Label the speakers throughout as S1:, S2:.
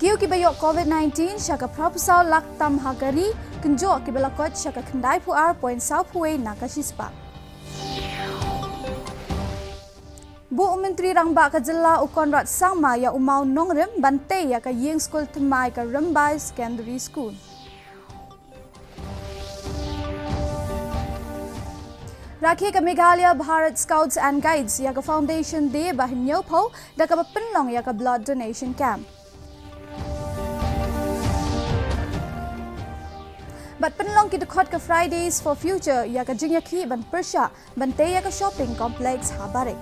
S1: Kiu kibayok COVID-19 syaka propusal lak tam hagari kenjo kibalakot syaka kendai puar poin sau puai nakasispa. Bu Menteri Rangba Kajela Ukonrat Sangma ya umau nongrem bante ya ka yeng school temai ka Rembai Secondary School. Rakhi ka Meghalaya Bharat Scouts and Guides ya ka Foundation Day bahin nyopo da ka penlong ya ka blood donation camp. But penlong kita khot ka Fridays for Future ya ka jingyaki ban Persha bante ya ka shopping complex Habare.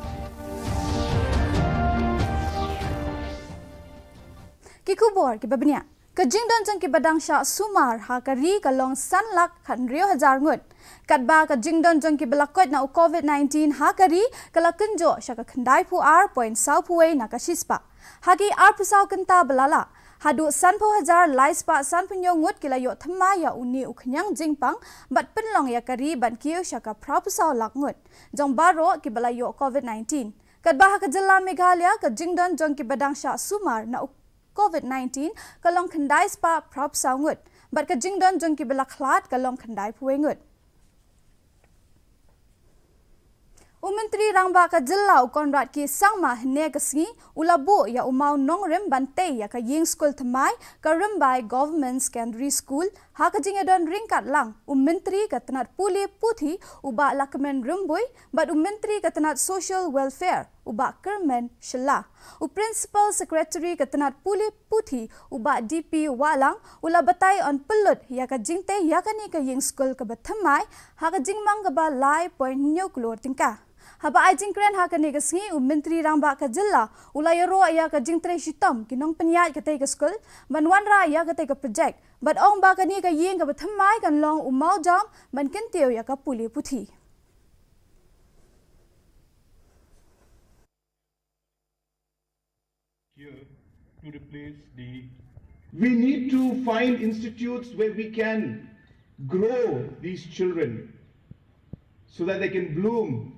S1: Kikubor ki babnya ka jingdon jang ki badang sha sumar ha ka ri ka long sanlak khan rio hazar ngut katba ka jingdon jang ki balakot na COVID-19 ha ka ri kala kenjo sha ka khandai pu ar point sau puai na ka shispa hagi ar pusau kenta balala hadu sanpo hazar laispa sanpunyo ngut kila yo thama ya uni ukhyang jingpang bat penlong ya kari ban kiyo shaka propusau lakngut jong baro ki balayo COVID-19 kadba ha ka jilla Meghalaya ka jingdon jong ki badang sha sumar na COVID-19 kalong khandai spa propusau ngut bat ka jingdon jong ki balaklat kalong khandai puai ngut. Menteri Rangba Kajela Ukonrat ki sangma hne kasngi ulabu ya umau nongrem bante ya ka ying school thamai ka Rembai Government Secondary School ha ka jingedon ringkat lang Menteri katanat puli puthi uba lakmen rumbui bat Menteri katanat social welfare uba kermen Shillong Principal Secretary katanat puli puthi uba DP walang ula batai on pelut ya ka jingte ya ka ni ka ying school ka bathamai ha ka jingmang ka ba lai point nyo klor tingka haba ai jingkren ha ka ni ka sngi Menteri Rangba Kajela ula yaro ya ka jingtre shitam kinong penyat ka tai ka school banwan ra ya ka tai ka project but ong ba ka ni ka ying ka bathamai kan long umau jam ban kenteu ya ka puli puthi.
S2: Here to replace we need to find institutes where we can grow these children so that they can bloom,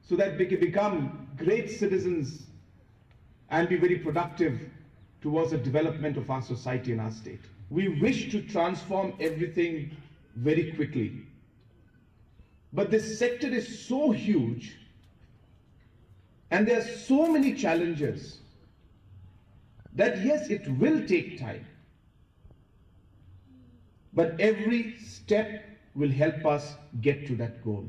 S2: so that they can become great citizens and be very productive towards the development of our society and our state. We wish to transform everything very quickly. But this sector is so huge and there are so many challenges that yes, it will take time. But every step will help us get to that goal.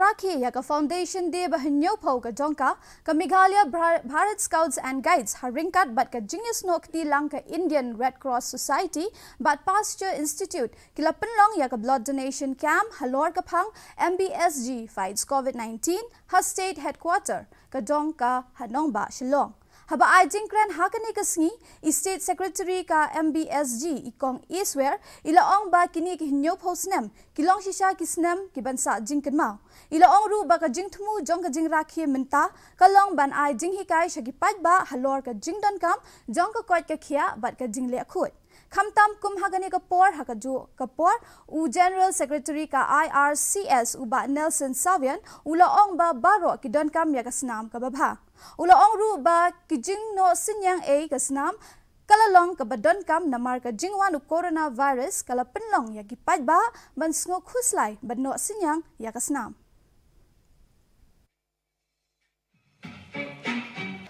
S1: Rakhi ya ka Foundation Day bahinyo phau ka jongka ka Meghalaya Bharat Scouts and Guides haringkat bat ka Jingyus Nokti lang ka Indian Red Cross Society bat Pasteur Institute kila penlong ya ka blood donation camp halor ka phang MBSG fights COVID-19 ha state headquarter ka jongka hanongba Shillong. Haba ai jingkran hakani kasngi State Secretary ka MBSG ikong Eastware ila ong ba kini ki hinyo posnem kilong shisha kisnem ki bansa jingkan mau ila ong ru ba ka jingthmu jong ka jingrakhi minta kalong ban ai jinghikai shagipat ba halor ka jingdon kam jong ka kwat ka khia bat ka jingle khut khamtam kum hagani ka por hakaju ka por u General Secretary ka IRCS uba Nelson Savian ula ong ba baro ki don kam ya ka snam ka babha ula ong ru ba ki jing no sinyang a ka snam kalalong ka badon kam namar ka jingwan u coronavirus kala penlong ya gipat ba ban sngo khuslai badno sinyang ya ka snam.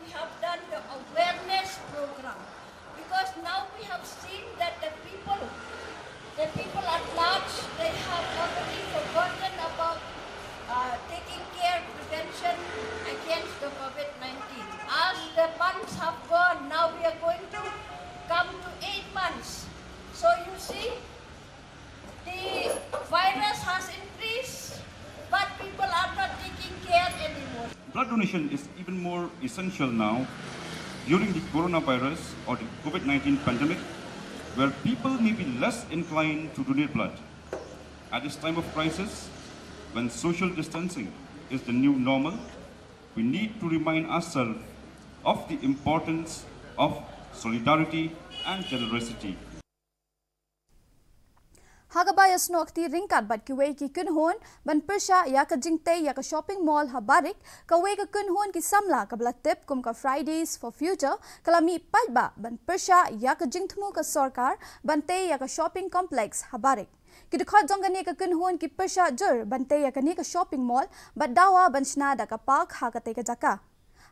S3: We have done the awareness program because now we have seen that the people at large, they have already forgotten about taking care prevention against the COVID-19. As the months have gone, now we are going to come to 8 months. So you see, the virus has increased, but people are not taking care anymore.
S4: Blood donation is even more essential now during the coronavirus or the COVID-19 pandemic, where people may be less inclined to donate blood. At this time of crisis, when social distancing is the new normal, we need to remind ourselves of the importance of solidarity and generosity.
S1: Hagabaya snok ti ringkat bat kiwe ki kunhon ban persha ya ka jingte ya ka shopping mall habarik kawe ka kunhon ki samla ka blatip kum ka Fridays for Future kalami palba ban persha ya ka jingthmu ka sarkar bante ya ka shopping complex habarik Kidukhat jongani ka kunhon ki persha jur bante ya ka ni ka shopping mall bat dawa ban snada ka park ha ka te ka jaka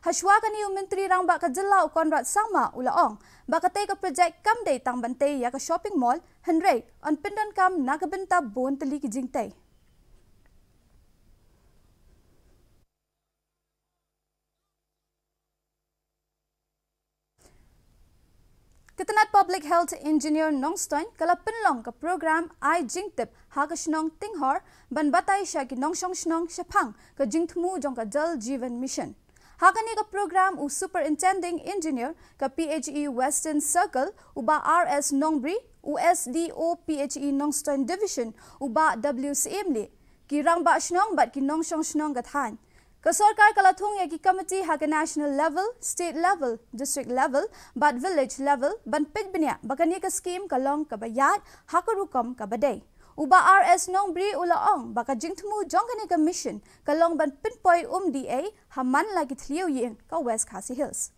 S1: Hashwa kani Menteri Rangba ka jilla Konrad Sama ulaong bakatay ka project kam day tang bantay ya ka shopping mall henry on pindan kam nagabenta bon tali ki jingtay. Kitanat Public Health Engineer Nongstoin kala pinlong ka program I jingtip ha ka shnong tinghor ban batay siya ki nongsong shnong shapang ka jingtmu jong ka Jal Jeevan Mission. Hakani ka program u Superintending Engineer ka PHE Western Circle uba RS Nongbri USDO PHE Nongstoin Division uba WCM li ki rangba shnong bat ki nongsong shnong gathan. Ka sarkar kalathong ya ki committee ha ka national level, state level, district level, bat village level ban pigbanya bakani ka scheme kalong ka bayad hakarukam ka baday. Uba RS Nongbri ulaong baka jingtmu jongkani ka mission kalong ban pinpoy DA haman lagi tliu yin ka West Khasi Hills.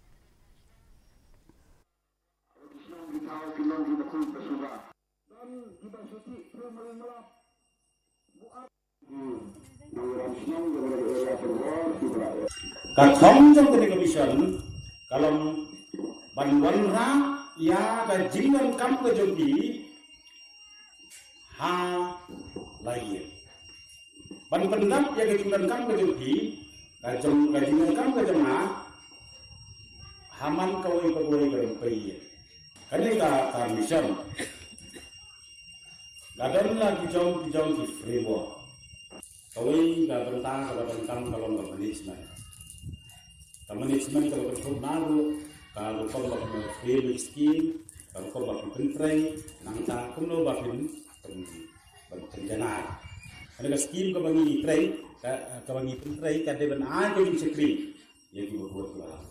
S5: Kathong jongkani ka mission kalong ban wanra ya ka jingan kam ka jongki ha lagi ban pendap ya kejulan kam ke jengki kajong kajingan kam ke jema haman kawai kawai berempai kani ka mission kadang lagi jauh ki framework kawai ka bentang ka bentang kalau ka management kalau berhubung naru kalau kau bakal frame scheme kalau kau bakal pentrai nangta kuno bakal berencana. Ada scheme kebangi tray, kebangi tray, kada benar jadi sekali yang dibuat lah.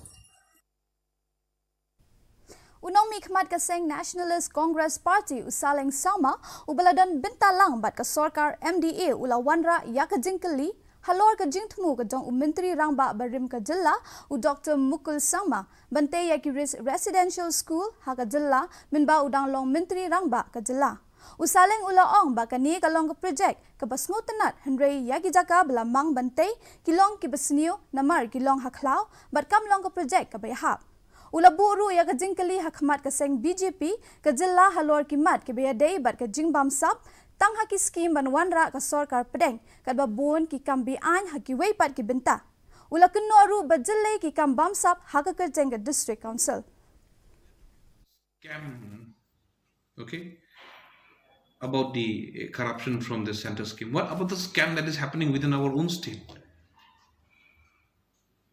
S1: Unong mikmat kaseng Nationalist Congress Party usaling sama ubaladan bintalang bat ka sarkar MDA ulawanra yakajingkali halor ka jingtmu ka jong Menteri Rangba barim ka jilla u Dr. Mukul Sama bante yaki residential school ha ka jilla minba udang long Menteri Rangba ka jilla. Usaling ulaong bakani kalong ka project kabasngo tanat henry yagi jaka belamang bantay kilong kibasniu namar kilong haklaw bat kam long ka project kabayahap. Ulaburu ya ka jingkali hakmat kaseng BJP ka jilla halor kimat kibayaday bat ka jingbam sap tang haki scheme banwanra ka sarkar pedeng kadba bon ki kambian haki weipat ki benta. Ula kunno aru bajillay ki kambam sap haka ka jenga district council.
S6: Okay. About the corruption from the center scheme. What about the scam that is happening within our own state?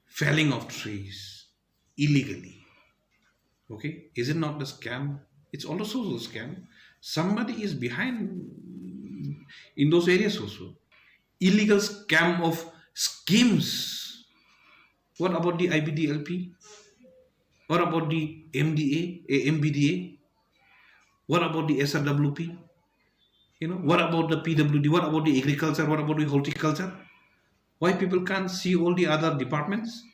S6: Felling of trees illegally. Okay, is it not the scam? It's also a scam. Somebody is behind in those areas also. Illegal scam of schemes. What about the IBDLP? What about the MBDA? What about the SRWP? What about the PWD? What about the agriculture? What about the horticulture? Why people can't see all the other departments?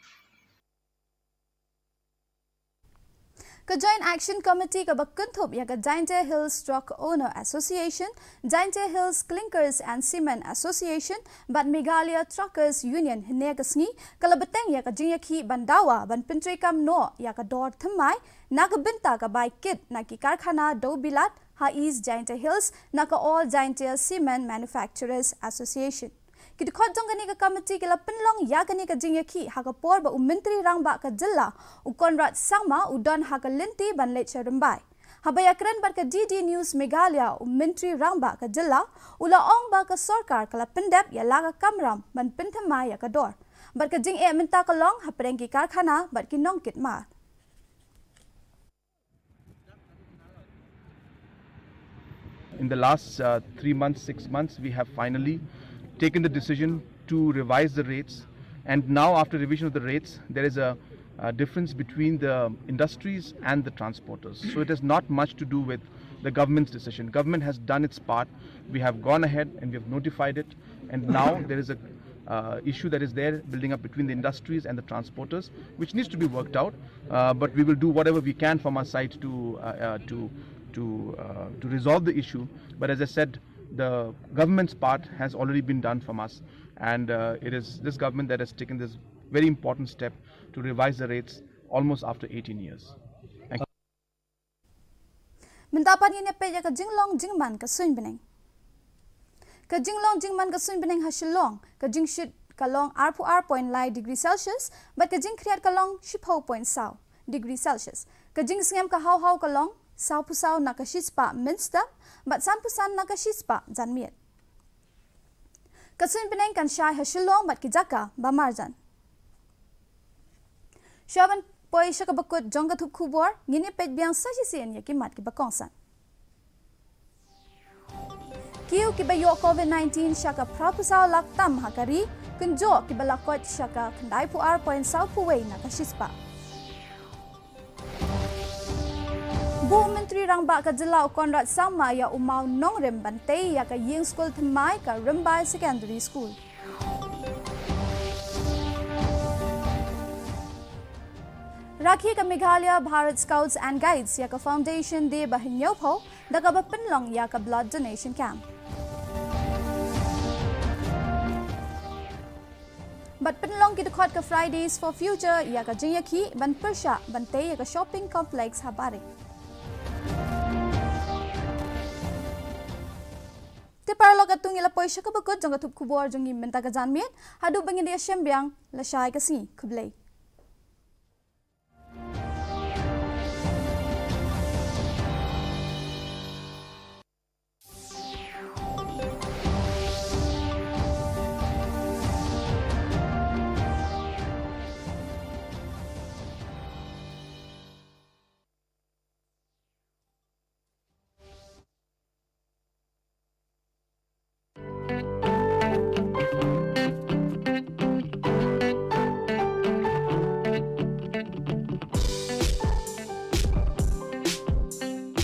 S1: Ka Joint Action Committee ka bakunthop ya ka Jainte Hills Truck Owner Association, Jainte Hills Clinkers and Cement Association, bat Meghalaya Truckers Union hine kasngi kalabateng ya ka jingyakhi bandawa ban pintrikam no ya ka dor thamai nagabinta ka by kit na ki karkhana do bilat ha East Jainte Hills na ka All Jainte Cement Manufacturers Association. Kidukhat jongani ka committee kila pinlong yagani ka jingyakhi ha ka por ba Menteri Rangba ka jilla u Konrad Sama udon ha ka linti ban leche rumbai. Habayakran bar ka DD News Meghalaya Menteri Rangba ka jilla ulaong ba ka sarkar kala pindep ya laga kamram ban pinthamai ya ka dor. Bar ka jing minta ka long ha prengki karkhana bar ki nong kit ma.
S2: In the last 3 months, 6 months, we have finally taken the decision to revise the rates, and now after revision of the rates, there is a difference between the industries and the transporters. So it has not much to do with the government's decision. Government has done its part. We have gone ahead and we have notified it, and now there is a issue that is there building up between the industries and the transporters, which needs to be worked out. But we will do whatever we can from our side to resolve the issue. But as I said, the government's part has already been done from us, and it is this government that has taken this very important step to revise the rates almost after 18 years. Thank you.
S1: Mintapan ini pe ka Jinglong Jingman ka Sun Beneng. Ka Jinglong Jingman ka Sun Beneng ha Shillong ka Jingshit ka long R.point lai degree Celsius, but ka Jing Kriat ka long .6 degree Celsius. Ka Jing Sngem ka hau ka long Sao pusau na ka shispa minsta, but sampusan na ka shispa zanmiet. Ka Sun Beneng kan Shai ha Shillong but ki Jaka ba Marjan. Shaban poi shaka bakut jonga thup khubor ngini pet biang sa sien ya ki mat ki bakongsan. Kiu ki bayo COVID-19 shaka propusau lak tam hakari kunjo ki balakot shaka kandai pu R.point sau puwei na ka shispa. Bu Menteri Rangba ka Jilau Konrad Sama ya umau nong rem bantei ya ka Ying School Thmai ka Rimbai Secondary School. Rakhi ka Meghalaya Bharat Scouts and Guides ya ka Foundation Day bahinyau pho da ka Pinlong ya ka blood donation camp. But Pinlong ki dekhot ka Fridays for Future ya ka Jinyaki ban Persha bantei ya ka shopping complex habari. Parlo ka tungi la poisha ka bakut jong ka thup khubor jong im menta ka janmiet hadu bangin dia syembyang la shai ka si khublei.